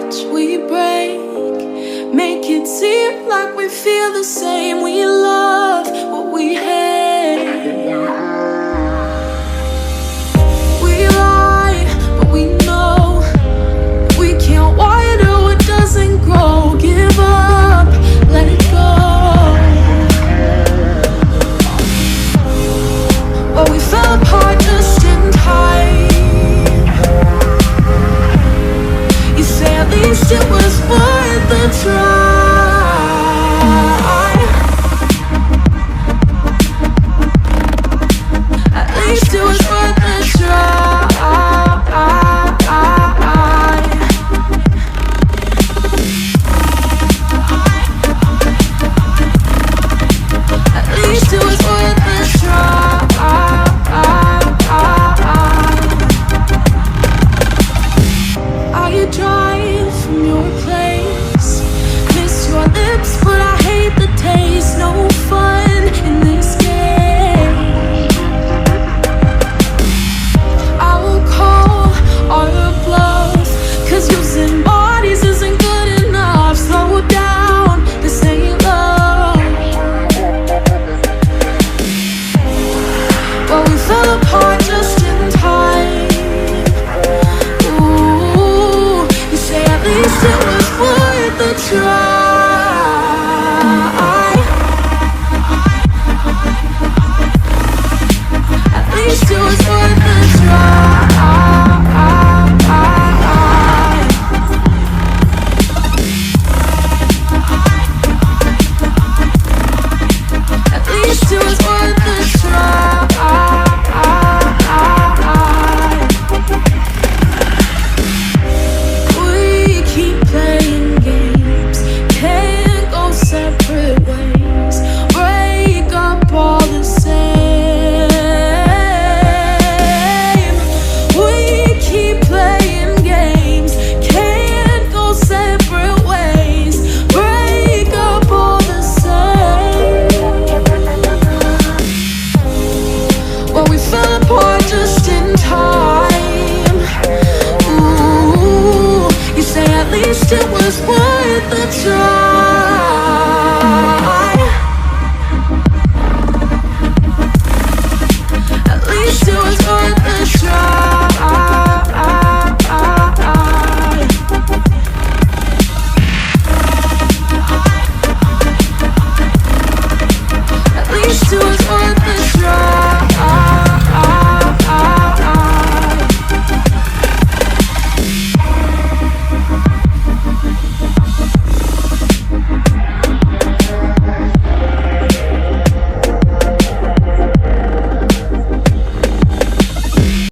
much we break, make it seem like we feel the same. We love what we hate. We lie, but we know we can't water what doesn't grow. Give up, let it go. Well, we fell apart just in time. You say at least it was worth the try. At least it was worth the try. At least it was worth the try. Are you dry from your place? Miss your lips, but I hate the taste. No fun in this game. I will call our bluff, 'cause using bodies isn't good enough. Slow down, this ain't love. Well, we fell apart just in time. At least it was worth the try. At least it was worth the try. At least it was worth the try. It was worth the try.